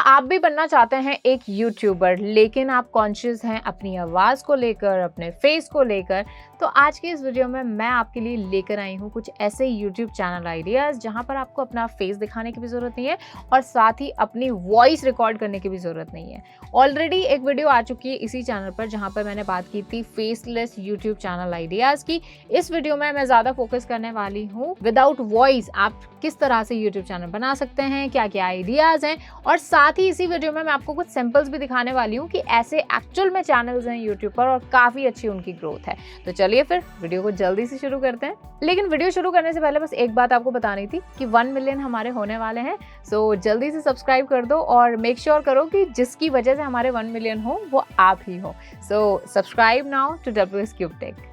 आप भी बनना चाहते हैं एक यूट्यूबर, लेकिन आप कॉन्शियस हैं अपनी आवाज़ को लेकर, अपने फेस को लेकर, तो आज की इस वीडियो में मैं आपके लिए लेकर आई हूँ कुछ ऐसे यूट्यूब चैनल आइडियाज़ जहाँ पर आपको अपना फेस दिखाने की भी ज़रूरत नहीं है और साथ ही अपनी वॉइस रिकॉर्ड करने की भी ज़रूरत नहीं है। ऑलरेडी एक वीडियो आ चुकी है इसी चैनल पर जहाँ पर मैंने बात की थी फेसलेस यूट्यूब चैनल आइडियाज़ की। इस वीडियो में मैं ज़्यादा फोकस करने वाली हूँ विदाउट वॉइस आप किस तरह से यूट्यूब चैनल बना सकते हैं, क्या क्या आइडियाज़ हैं, और साथ ही इसी वीडियो में मैं आपको कुछ सैंपल्स भी दिखाने वाली हूँ कि ऐसे एक्चुअल में चैनल्स हैं यूट्यूब पर और काफ़ी अच्छी उनकी ग्रोथ है। तो चलिए फिर वीडियो को जल्दी से शुरू करते हैं। लेकिन वीडियो शुरू करने से पहले बस एक बात आपको बतानी थी कि 1 मिलियन हमारे होने वाले हैं। सो जल्दी से सब्सक्राइब कर दो और मेक श्योर करो कि जिसकी वजह से हमारे 1 मिलियन हो वो आप ही हो। So subscribe now to WS Cube Tech।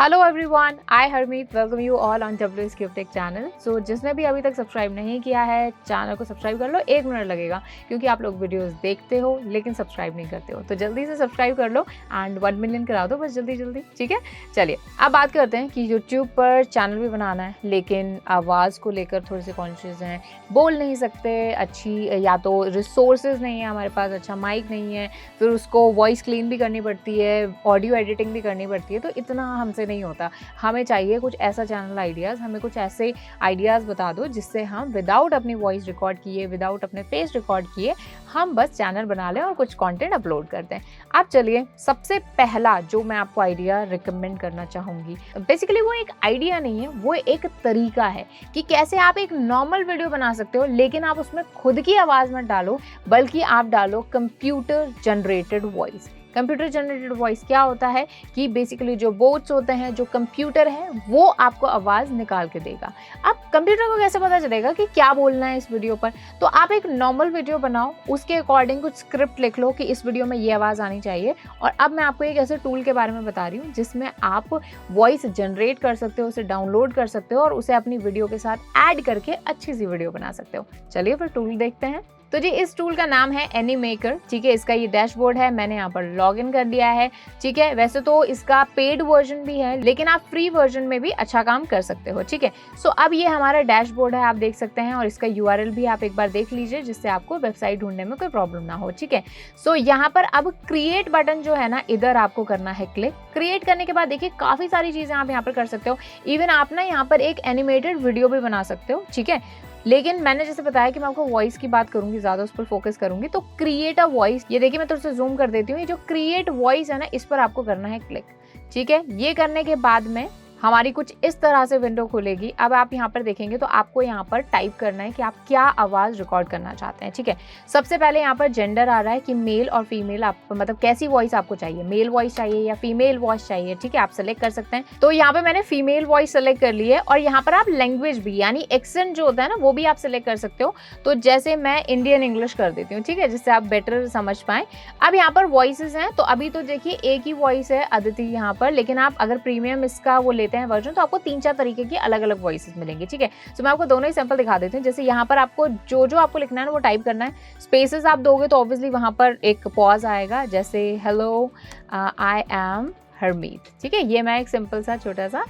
Hello everyone, I Harmeet welcome you all on WS Cube Tech channel. So जिसने भी अभी तक सब्सक्राइब नहीं किया है चैनल को सब्सक्राइब कर लो। 1 मिनट लगेगा क्योंकि आप लोग वीडियोस देखते हो लेकिन सब्सक्राइब नहीं करते हो, तो जल्दी से सब्सक्राइब कर लो एंड 1 मिलियन करा दो बस जल्दी जल्दी, ठीक है। चलिए अब बात करते हैं कि यूट्यूब पर चैनल भी बनाना है लेकिन आवाज़ को लेकर थोड़े से कॉन्शियस हैं, बोल नहीं सकते अच्छी, या तो रिसोर्सेज नहीं है हमारे पास, अच्छा माइक नहीं है, फिर उसको वॉइस क्लीन भी करनी पड़ती है, ऑडियो एडिटिंग भी करनी पड़ती है, तो इतना हमसे नहीं होता। हमें चाहिए कुछ ऐसा चैनल आइडियाज़, हमें कुछ ऐसे आइडियाज़ बता दो जिससे हम विदाउट अपनी वॉइस रिकॉर्ड किए, विदाउट अपने फेस रिकॉर्ड किए, हम बस चैनल बना लें और कुछ कंटेंट अपलोड करते हैं। अब चलिए सबसे पहला जो मैं आपको आइडिया रिकमेंड करना चाहूँगी, बेसिकली वो एक आइडिया नहीं है, वो एक तरीका है कि कैसे आप एक नॉर्मल वीडियो बना सकते हो लेकिन आप उसमें खुद की आवाज़ मत डालो बल्कि आप डालो computer generated voice. Computer generated voice क्या होता है कि बेसिकली जो बोट्स होते हैं, जो कंप्यूटर है, वो आपको आवाज़ निकाल के देगा। अब कंप्यूटर को कैसे पता चलेगा कि क्या बोलना है इस वीडियो पर? तो आप एक नॉर्मल वीडियो बनाओ, उसके अकॉर्डिंग कुछ स्क्रिप्ट लिख लो कि इस वीडियो में ये आवाज़ आनी चाहिए। और अब मैं आपको एक ऐसे टूल के बारे में बता रही हूँ जिसमें आप वॉइस जनरेट कर सकते हो, उसे डाउनलोड कर सकते हो और उसे अपनी वीडियो के साथ ऐड करके अच्छी सी वीडियो बना सकते हो। चलिए फिर टूल देखते हैं। तो जी इस टूल का नाम है एनीमेकर, ठीक है। इसका ये डैशबोर्ड है, मैंने यहाँ पर लॉग इन कर लिया है, ठीक है। वैसे तो इसका पेड वर्जन भी है लेकिन आप फ्री वर्जन में भी अच्छा काम कर सकते हो, ठीक है। सो अब ये हमारा डैशबोर्ड है, आप देख सकते हैं, और इसका URL भी आप एक बार देख लीजिए जिससे आपको वेबसाइट ढूंढने में कोई प्रॉब्लम ना हो, ठीक है। सो यहाँ पर अब क्रिएट बटन जो है ना, इधर आपको करना है क्लिक। क्रिएट करने के बाद देखिए काफ़ी सारी चीज़ें आप यहाँ पर कर सकते हो। इवन आप ना यहाँ पर एक एनिमेटेड वीडियो भी बना सकते हो, ठीक है। लेकिन मैंने जैसे बताया कि मैं आपको वॉइस की बात करूंगी, ज़्यादा उस पर फोकस करूंगी, तो क्रिएट अ वॉइस, ये देखिए मैं थोड़ा सा जूम कर देती हूँ, ये जो क्रिएट वॉइस है ना, इस पर आपको करना है क्लिक, ठीक है। ये करने के बाद में हमारी कुछ इस तरह से विंडो खुलेगी। अब आप यहाँ पर देखेंगे तो आपको यहाँ पर टाइप करना है कि आप क्या आवाज़ रिकॉर्ड करना चाहते हैं, ठीक है। सबसे पहले यहाँ पर जेंडर आ रहा है कि मेल और फीमेल, आप मतलब कैसी वॉइस आपको चाहिए, मेल वॉइस चाहिए या फीमेल वॉइस चाहिए, ठीक है, आप सेलेक्ट कर सकते हैं। तो यहाँ पे मैंने फीमेल वॉइस सेलेक्ट कर ली है और यहाँ पर आप लैंग्वेज भी यानी एक्सेंट जो होता है ना वो भी आप सेलेक्ट कर सकते हो। तो जैसे मैं इंडियन इंग्लिश कर देती हूँ, ठीक है, जिससे आप बेटर समझ पाएँ। अब यहाँ पर वॉइसेस हैं, तो अभी तो देखिए एक ही वॉइस है अदिति यहाँ पर, लेकिन आप अगर प्रीमियम इसका वो लेते हैं वर्जन तो आपको 3-4 तरीके की अलग अलग वॉइसेस मिलेंगे, ठीक है। सो मैं आपको दोनों ही सैंपल दिखा देती हूँ। जैसे यहाँ पर आपको जो आपको लिखना है ना वो टाइप करना है। स्पेसेस आप दोगे तो ऑब्वियसली वहाँ पर एक पॉज आएगा, जैसे हेलो आई एम हरमीत, ठीक है। ये मैं एक सिंपल सा छोटा सा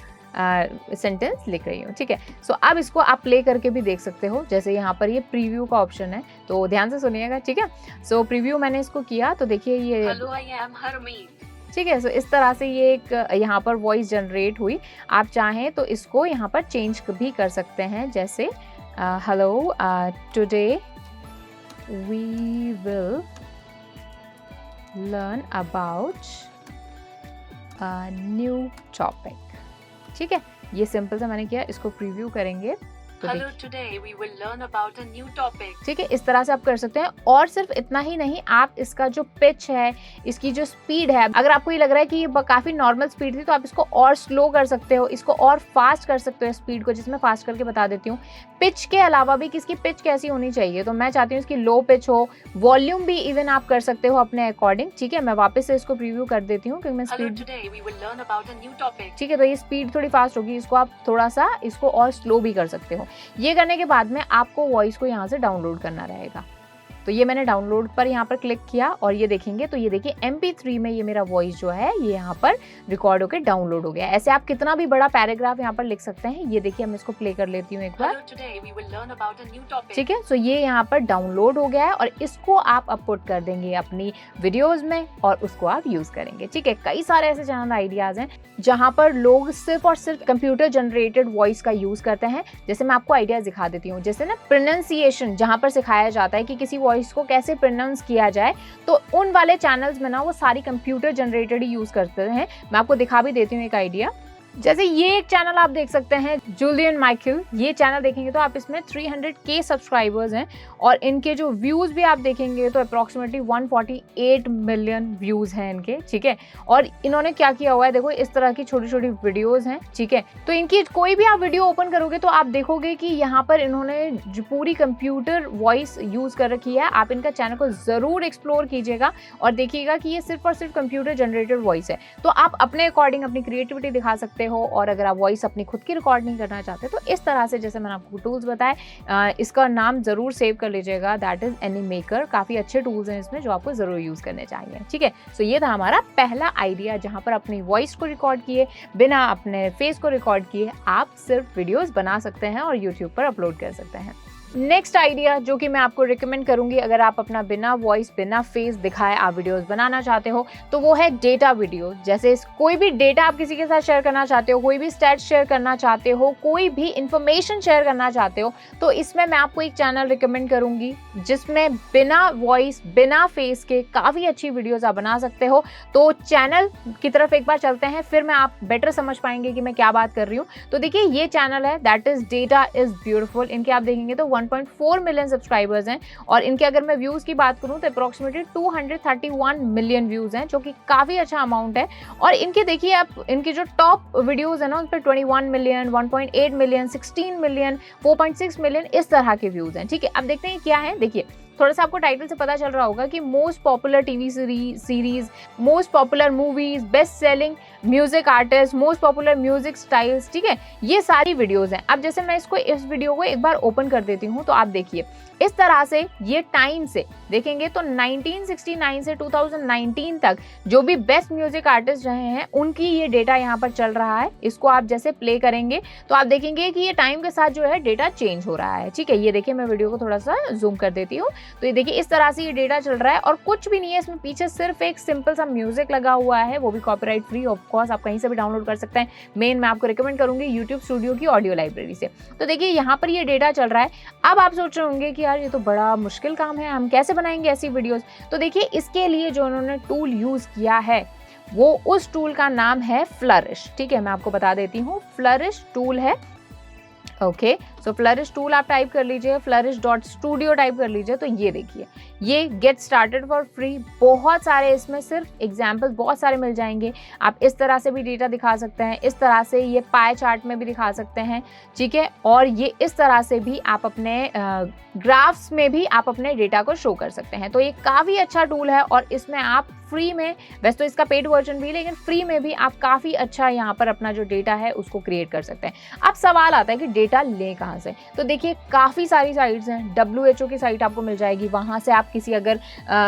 सेंटेंस लिख रही हूँ, ठीक है। सो अब इसको आप प्ले करके भी देख सकते हो। जैसे यहाँ पर ये प्रीव्यू का ऑप्शन है, तो ध्यान से सुनिएगा, ठीक है। सो प्रीव्यू मैंने इसको किया तो देखिए ये हेलो आई एम हरमीत, ठीक है। सो इस तरह से ये एक यहाँ पर वॉइस जनरेट हुई। आप चाहें तो इसको यहाँ पर चेंज भी कर सकते हैं, जैसे hello today we will learn about new topic, ठीक है। ये सिंपल सा मैंने किया, इसको प्रीव्यू करेंगे तो hello today we will learn about a new topic, ठीक है। इस तरह से आप कर सकते हैं। और सिर्फ इतना ही नहीं, आप इसका जो पिच है, इसकी जो स्पीड है, अगर आपको ये लग रहा है कि ये काफी नॉर्मल स्पीड थी तो आप इसको और स्लो कर सकते हो, इसको और फास्ट कर सकते हो स्पीड को, जिसमें फास्ट करके बता देती हूँ। पिच के अलावा भी किसकी पिच कैसी होनी चाहिए, तो मैं चाहती हूँ इसकी लो पिच हो, वॉल्यूम भी इवन आप कर सकते हो अपने अकॉर्डिंग, ठीक है। मैं वापस से इसको प्रीव्यू कर देती हूँ क्योंकि मैं स्पीड, ठीक है, तो ये स्पीड थोड़ी फास्ट होगी, इसको आप थोड़ा सा इसको और स्लो भी कर सकते हो। ये करने के बाद में आपको वॉइस को यहाँ से डाउनलोड करना रहेगा। तो ये मैंने डाउनलोड पर यहाँ पर क्लिक किया और ये देखेंगे तो ये देखिए MP3 में ये मेरा वॉइस जो है ये यहाँ पर रिकॉर्ड होकर डाउनलोड हो गया। ऐसे आप कितना भी बड़ा पैराग्राफ यहाँ पर लिख सकते हैं। ये देखिए, मैं इसको प्ले कर लेती हूँ एक बार। ठीक है, सो ये यहाँ पर डाउनलोड हो गया है और इसको आप अपलोड कर देंगे अपनी वीडियोस में और उसको आप यूज करेंगे। ठीक है, कई सारे ऐसे चैनल आइडियाज हैं जहाँ पर लोग सिर्फ और सिर्फ कंप्यूटर जनरेटेड वॉइस का यूज करते हैं। जैसे मैं आपको आइडिया दिखा देती हूँ, जैसे ना प्रोनाउंसिएशन जहाँ पर सिखाया जाता है कि किसी वॉइस को कैसे प्रोनाउंस किया जाए, तो उन वाले चैनल्स में ना वो सारी कंप्यूटर जनरेटेड ही यूज करते हैं। मैं आपको दिखा भी देती हूँ एक आइडिया। जैसे ये एक चैनल आप देख सकते हैं, जूलियन माइकल। ये चैनल देखेंगे तो आप इसमें 300K सब्सक्राइबर्स हैं और इनके जो व्यूज भी आप देखेंगे तो अप्रॉक्सीमेटली 148 मिलियन व्यूज हैं इनके। ठीक है, और इन्होंने क्या किया हुआ है, देखो इस तरह की छोटी छोटी वीडियोस हैं। ठीक है, तो इनकी कोई भी आप वीडियो ओपन करोगे तो आप देखोगे कि यहाँ पर इन्होंने जो पूरी कंप्यूटर वॉइस यूज कर रखी है। आप इनका चैनल को जरूर एक्सप्लोर कीजिएगा और देखिएगा कि ये सिर्फ और सिर्फ कंप्यूटर जनरेटेड वॉइस है। तो आप अपने अकॉर्डिंग अपनी क्रिएटिविटी दिखा सकते हो और अगर आप वॉइस अपनी खुद की रिकॉर्ड नहीं करना चाहते तो इस तरह से, जैसे मैंने आपको टूल्स बताए, इसका नाम जरूर सेव कर लीजिएगा, दैट इज एनीमेकर। काफी अच्छे टूल्स हैं इसमें जो आपको जरूर यूज करने चाहिए। ठीक है, सो ये था हमारा पहला आइडिया जहां पर अपनी वॉइस को रिकॉर्ड किए बिना अपने फेस को रिकॉर्ड किए आप सिर्फ वीडियोस बना सकते हैं और यूट्यूब पर अपलोड कर सकते हैं। नेक्स्ट आइडिया जो कि मैं आपको रिकमेंड करूंगी अगर आप अपना बिना वॉइस बिना फेस दिखाए आप वीडियोस बनाना चाहते हो, तो वो है डेटा वीडियो। जैसे कोई भी डेटा आप किसी के साथ शेयर करना चाहते हो, कोई भी स्टैट्स शेयर करना चाहते हो, कोई भी इंफॉर्मेशन शेयर करना चाहते हो, तो इसमें मैं आपको एक चैनल रिकमेंड करूंगी जिसमें बिना वॉइस बिना फेस के काफ़ी अच्छी वीडियोज़ आप बना सकते हो। तो चैनल की तरफ एक बार चलते हैं, फिर मैं आप बेटर समझ पाएंगे कि मैं क्या बात कर रही हूँ। तो देखिए ये चैनल है, that is data is beautiful. इनके आप देखेंगे तो 1.4 मिलियन सब्सक्राइबर्स हैं और इनके अगर मैं व्यूज की बात करूं तो अप्रोक्सीमेटली 231 मिलियन व्यूज हैं, जो कि काफी अच्छा अमाउंट है। और इनके देखिए आप इनकी जो टॉप वीडियोस है ना उस पर 21 मिलियन, 1.8 मिलियन, 16 मिलियन, 4.6 मिलियन इस तरह के व्यूज हैं। ठीक है, अब देखते हैं क्या है। देखिए थोड़ा सा आपको टाइटल से पता चल रहा होगा कि most popular TV series, most popular movies, best selling music artist, most popular music styles. ठीक है, ये सारी वीडियोस हैं। अब जैसे मैं इस वीडियो को एक बार ओपन कर देती हूँ तो आप देखिए इस तरह से ये टाइम से देखेंगे तो 1969 से 2019 तक जो भी बेस्ट म्यूजिक आर्टिस्ट रहे हैं उनकी ये डेटा यहाँ पर चल रहा है। इसको आप जैसे प्ले करेंगे तो आप देखेंगे कि ये टाइम के साथ जो है डेटा चेंज हो रहा है। ठीक है, ये देखिए मैं वीडियो को थोड़ा सा जूम कर देती हूँ तो ये देखिए इस तरह से ये डेटा चल रहा है और कुछ भी नहीं है इसमें, पीछे सिर्फ एक सिंपल सा म्यूजिक लगा हुआ है, वो भी कॉपीराइट फ्री। ऑफ कोर्स आप कहीं से भी डाउनलोड कर सकते हैं। मेन मैं आपको रिकमेंड करूंगी यूट्यूब स्टूडियो की ऑडियो लाइब्रेरी से। तो देखिए यहाँ पर ये डेटा चल रहा है। अब आप सोच रहे होंगे कि यार ये तो बड़ा मुश्किल काम है, हम कैसे बनाएंगे ऐसी वीडियोस। तो देखिए इसके लिए जो उन्होंने टूल यूज किया है वो उस टूल का नाम है फ्लरिश। ठीक है, मैं आपको बता देती हूँ, फ्लरिश टूल है। ओके, सो फ्लरिश टूल आप टाइप कर लीजिए, flourish.studio टाइप कर लीजिए तो ये देखिए ये गेट स्टार्टेड फॉर फ्री। बहुत सारे इसमें सिर्फ एग्जाम्पल्स बहुत सारे मिल जाएंगे। आप इस तरह से भी डेटा दिखा सकते हैं, इस तरह से ये पाई चार्ट में भी दिखा सकते हैं। ठीक है, और ये इस तरह से भी आप अपने ग्राफ्स में भी आप अपने डेटा को शो कर सकते हैं। तो ये काफ़ी अच्छा टूल है और इसमें आप फ्री में, वैसे तो इसका पेड वर्जन भी, लेकिन फ्री में भी आप काफ़ी अच्छा यहाँ पर अपना जो डेटा है उसको क्रिएट कर सकते हैं। अब सवाल आता है कि डेटा लें कहाँ से। तो देखिए काफ़ी सारी साइट्स हैं। WHO की साइट आपको मिल जाएगी, वहाँ से आप किसी अगर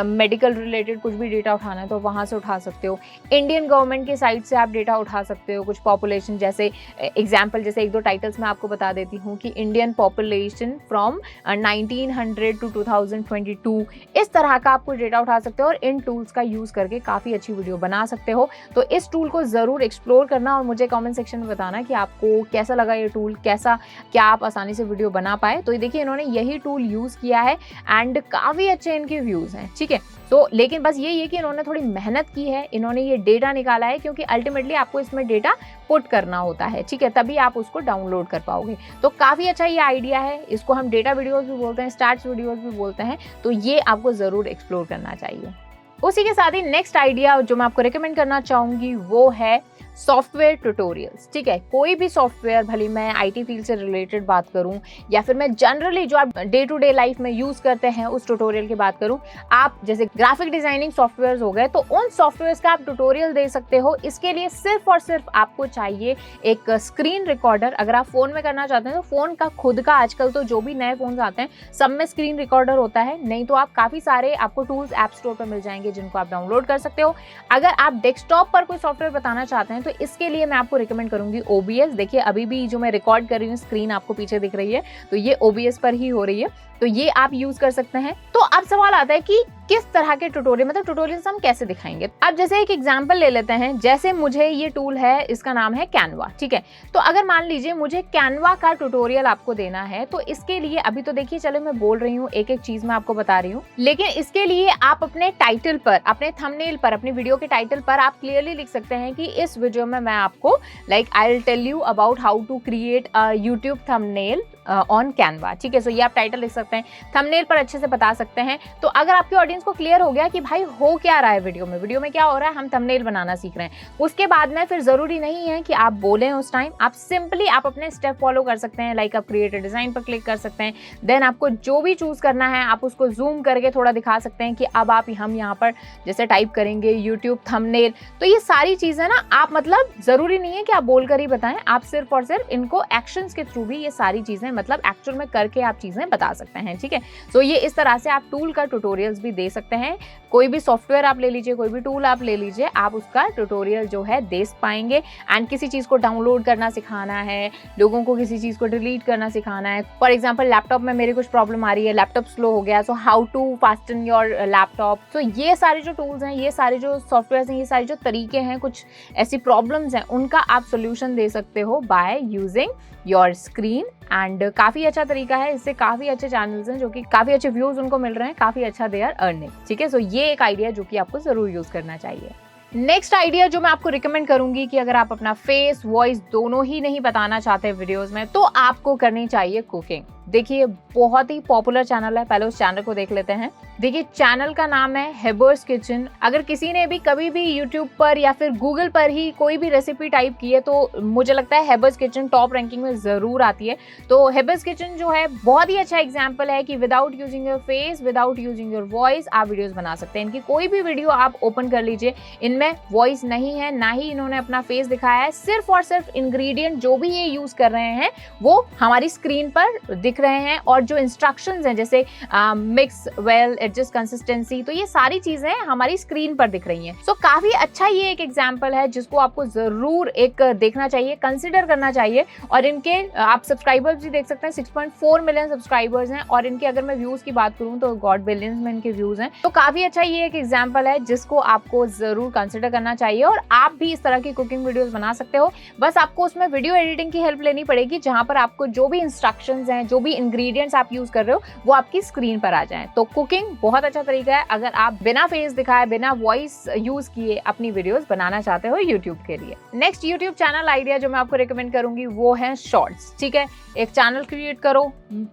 मेडिकल रिलेटेड कुछ भी डेटा उठाना है तो वहाँ से उठा सकते हो। इंडियन गवर्नमेंट की साइट से आप डेटा उठा सकते हो। कुछ पॉपुलेशन जैसे एग्जाम्पल, जैसे एक दो टाइटल्स मैं आपको बता देती हूँ कि इंडियन पॉपुलेशन फ्रॉम 1900 टू 2022, इस तरह का आप कुछ डेटा उठा सकते हो और इन टूल्स का यूज़ करके काफ़ी अच्छी वीडियो बना सकते हो। तो इस टूल को ज़रूर एक्सप्लोर करना और मुझे कमेंट सेक्शन में बताना कि आपको कैसा लगा ये टूल, क्या आप आसानी से वीडियो बना पाए। तो ये देखिए इन्होंने यही टूल यूज़ किया है एंड काफ़ी अच्छे इनके व्यूज़ हैं। ठीक है, तो लेकिन बस यही है कि इन्होंने थोड़ी मेहनत की है, इन्होंने ये डेटा निकाला है क्योंकि अल्टीमेटली आपको इसमें डेटा पुट करना होता है। ठीक है, तभी आप उसको डाउनलोड कर पाओगे। तो काफ़ी अच्छा ये आइडिया है, इसको हम डेटा वीडियोज़ भी बोलते हैं, स्टैट्स वीडियोज़ भी बोलते हैं। तो ये आपको ज़रूर एक्सप्लोर करना चाहिए। उसी के साथ ही नेक्स्ट आइडिया जो मैं आपको रिकमेंड करना चाहूँगी वो है सॉफ्टवेयर ट्यूटोरियल्स, ठीक है। कोई भी सॉफ्टवेयर, भले मैं आईटी फील्ड से रिलेटेड बात करूं या फिर मैं जनरली जो आप डे टू डे लाइफ में यूज करते हैं उस ट्यूटोरियल की बात करूं, आप जैसे ग्राफिक डिजाइनिंग सॉफ्टवेयर हो गए तो उन सॉफ्टवेयर का आप ट्यूटोरियल दे सकते हो। इसके लिए सिर्फ और सिर्फ आपको चाहिए एक स्क्रीन रिकॉर्डर। अगर आप फोन में करना चाहते हैं तो फोन का खुद का, आजकल तो जो भी नए फोन आते हैं सब में स्क्रीन रिकॉर्डर होता है, नहीं तो आप काफी सारे आपको टूल्स ऐप स्टोर पर मिल जाएंगे जिनको आप डाउनलोड कर सकते हो। अगर आप डेस्कटॉप पर कोई सॉफ्टवेयर बताना चाहते हैं तो इसके लिए मैं आपको रिकमेंड करूंगी OBS। देखिए अभी भी जो मैं रिकॉर्ड कर रही हूँ स्क्रीन आपको पीछे दिख रही है, तो ये OBS पर ही हो रही है, तो ये आप यूज कर सकते हैं। तो अब सवाल आता है कि किस तरह के ट्यूटोरियल, मतलब ट्यूटोरियल्स हम कैसे दिखाएंगे। अब जैसे एक एग्जांपल ले लेते हैं, जैसे मुझे ये टूल है, इसका नाम है कैनवा, ठीक है। तो अगर मान लीजिए मुझे कैनवा का ट्यूटोरियल आपको देना है, तो इसके लिए अभी तो देखिए चलो मैं बोल रही हूँ, एक एक चीज मैं आपको बता रही हूँ, लेकिन इसके लिए आप अपने टाइटल पर, अपने थंबनेल पर, अपनी वीडियो के टाइटल पर आप क्लियरली लिख सकते हैं कि इस वीडियो में मैं आपको I will tell you about how to create a YouTube thumbnail on Canva, ठीक है। सो ये आप टाइटल लिख सकते हैं, थंबनेल पर अच्छे से बता सकते हैं। तो अगर आपके ऑडियंस को क्लियर हो गया कि भाई हो क्या रहा है वीडियो में क्या हो रहा है, हम थंबनेल बनाना सीख रहे हैं, उसके बाद में फिर जरूरी नहीं है कि आप बोलें उस टाइम, आप सिंपली आप अपने स्टेप फॉलो कर सकते हैं। लाइक आप क्रिएट डिजाइन पर क्लिक कर सकते हैं, देन आपको जो भी चूज करना है आप उसको जूम करके थोड़ा दिखा सकते हैं कि अब आप हम यहाँ पर जैसे टाइप करेंगे यूट्यूब थंबनेल। तो ये सारी चीजें ना आप, मतलब जरूरी नहीं है कि आप बोलकर ही बताएं, आप सिर्फ और सिर्फ इनको एक्शंस के थ्रू भी ये सारी चीजें, मतलब एक्चुअल में करके आप चीजें बता सकते हैं, ठीक है। सो ये इस तरह से आप टूल का ट्यूटोरियल्स भी दे सकते हैं। कोई भी सॉफ्टवेयर आप ले लीजिए, कोई भी टूल आप ले लीजिए, आप उसका ट्यूटोरियल जो है दे पाएंगे। एंड किसी चीज को डाउनलोड करना सिखाना है, लोगों को किसी चीज को डिलीट करना सिखाना है। फॉर एग्जाम्पल लैपटॉप में मेरी कुछ प्रॉब्लम आ रही है, लैपटॉप स्लो हो गया, so how to fasten your laptop. So ये सारे जो टूल्स हैं, ये सारे जो सॉफ्टवेयर हैं, ये सारे जो तरीके हैं, कुछ ऐसी प्रॉब्लम्स हैं उनका आप सोल्यूशन दे सकते हो by using your screen. And काफी अच्छा तरीका है, इससे काफी अच्छे चैनल्स हैं जो कि काफी अच्छे व्यूज उनको मिल रहे हैं, काफी अच्छा दे आर अर्निंग, ठीक है। सो ये एक आइडिया जो कि आपको जरूर यूज करना चाहिए। नेक्स्ट आइडिया जो मैं आपको रिकमेंड करूंगी कि अगर आप अपना फेस वॉइस दोनों ही नहीं बताना चाहते वीडियोस में, तो आपको करनी चाहिए कुकिंग। देखिए बहुत ही पॉपुलर चैनल है, पहले उस चैनल को देख लेते हैं। देखिए चैनल का नाम है हेबर्स किचन। अगर किसी ने भी कभी भी यूट्यूब पर या फिर गूगल पर ही कोई भी रेसिपी टाइप की है तो मुझे लगता है हेबर्स किचन टॉप रैंकिंग में जरूर आती है। तो हेबर्स किचन जो है बहुत ही अच्छा एग्जाम्पल है कि without using your face, without using your voice आप वीडियोस बना सकते हैं। इनकी कोई भी वीडियो आप ओपन कर लीजिए, इनमें वॉइस नहीं है, ना ही इन्होंने अपना फेस दिखाया है, सिर्फ और सिर्फ इंग्रेडिएंट जो भी ये यूज कर रहे हैं वो हमारी स्क्रीन पर दिख रहे हैं, और जो इंस्ट्रक्शंस हैं जैसे मिक्स वेल, एडजस्ट कंसिस्टेंसी, तो ये सारी चीजें हमारी स्क्रीन पर दिख रही हैं। सो काफी अच्छा ये एक एग्जांपल है जिसको आपको जरूर एक देखना चाहिए, कंसिडर करना चाहिए। और इनके आप सब्सक्राइबर्स भी देख सकते हैं, 6.4 मिलियन सब्सक्राइबर्स हैं, और इनके अगर मैं व्यूज की बात करूं तो गॉड बिलियंस में इनके व्यूज हैं। तो काफी अच्छा ये एक एग्जाम्पल है जिसको आपको जरूर कंसिडर करना चाहिए, और आप भी इस तरह की कुकिंग वीडियोस बना सकते हो। बस आपको उसमें वीडियो एडिटिंग की हेल्प लेनी पड़ेगी, जहां पर आपको जो भी इंस्ट्रक्शंस हैं, जो भी इंग्रेडिएंट्स आप यूज कर रहे हो वो आपकी स्क्रीन पर आ जाएं। तो कुकिंग बहुत अच्छा तरीका है अगर आप बिना फेस दिखाए, बिना वॉइस यूज किए अपनी वीडियोस बनाना चाहते हो यूट्यूब के लिए। नेक्स्ट यूट्यूब चैनल आइडिया जो मैं आपको रिकमेंड करूंगी वो है शॉर्ट्स, ठीक है। एक चैनल क्रिएट करो,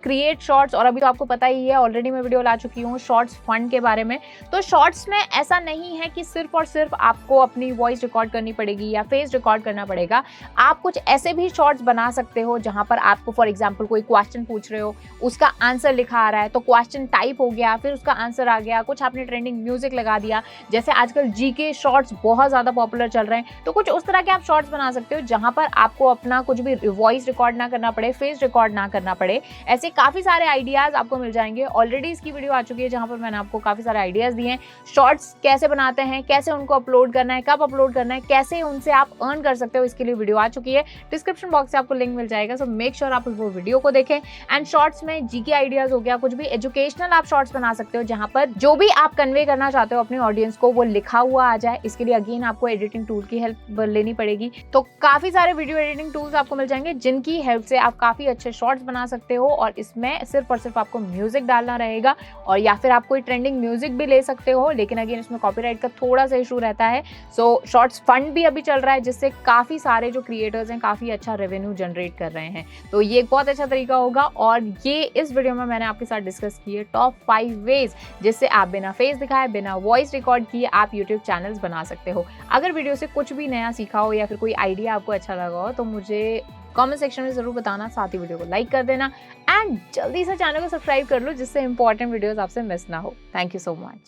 क्रिएट शॉर्ट्स। और अभी तो आपको पता ही है, ऑलरेडी मैं वीडियो ला चुकी हूँ शॉर्ट्स फंड के बारे में। तो शॉर्ट्स में ऐसा नहीं है कि सिर्फ और सिर्फ आपको अपनी वॉइस रिकॉर्ड करनी पड़ेगी या फेस रिकॉर्ड करना पड़ेगा। आप कुछ ऐसे भी शॉर्ट्स बना सकते हो जहां पर आपको फॉर एग्जाम्पल कोई क्वेश्चन पूछ रहे हो, उसका आंसर लिखा आ रहा है, तो क्वेश्चन टाइप हो गया, फिर उसका आंसर आ गया, कुछ आपने ट्रेंडिंग म्यूजिक लगा दिया। जैसे आजकल जीके शॉर्ट्स बहुत ज्यादा पॉपुलर चल रहे हैं, तो कुछ उस तरह के आप शॉर्ट्स बना सकते हो जहां पर आपको अपना कुछ भी वॉइस रिकॉर्ड ना करना पड़े, फेस रिकॉर्ड ना करना पड़े। ऐसे काफी सारे आइडियाज आपको मिल जाएंगे। ऑलरेडी इसकी वीडियो आ चुकी है जहां पर मैंने आपको काफी सारे आइडियाज दिए हैं, शॉर्ट्स कैसे बनाते हैं, कैसे उनको अपलोड करना है, कब अपलोड करना है, कैसे उनसे आप अर्न कर सकते हो, इसके लिए वीडियो आ चुकी है। डिस्क्रिप्शन बॉक्स से आपको लिंक मिल जाएगा, सो मेक श्योर आप वो वीडियो को देखें। एंड शॉर्ट्स में जीके आइडियाज हो गया, कुछ भी एजुकेशनल आप शॉर्ट्स बना सकते हो जहां पर जो भी आप कन्वे करना चाहते हो अपने ऑडियंस को वो लिखा हुआ आ जाए। इसके लिए अगेन आपको एडिटिंग टूल की हेल्प लेनी पड़ेगी। तो काफी सारे वीडियो एडिटिंग टूल्स आपको मिल जाएंगे जिनकी हेल्प से आप काफी अच्छे शॉर्ट्स बना सकते हो, और इसमें सिर्फ और सिर्फ आपको म्यूजिक डालना रहेगा, और या फिर आप कोई ट्रेंडिंग म्यूजिक भी ले सकते हो, लेकिन अगेन इसमें कॉपीराइट का थोड़ा सा इशू रहता है। सो शॉर्ट्स फंड भी अभी चल रहा है जिससे काफी सारे जो क्रिएटर्स हैं काफी अच्छा रेवेन्यू जनरेट कर रहे हैं। तो ये एक बहुत अच्छा तरीका होगा। और ये इस वीडियो में मैंने आपके साथ डिस्कस किए टॉप 5 वेज जिससे आप बिना फेस दिखाए, बिना वॉइस रिकॉर्ड किए आप यूट्यूब चैनल्स बना सकते हो। अगर वीडियो से कुछ भी नया सीखा हो या फिर कोई आइडिया आपको अच्छा लगा हो तो मुझे कमेंट सेक्शन में ज़रूर बताना, साथ ही वीडियो को लाइक कर देना एंड जल्दी से चैनल को सब्सक्राइब कर लो जिससे इंपॉर्टेंट वीडियोस आपसे मिस ना हो। Thank you so much.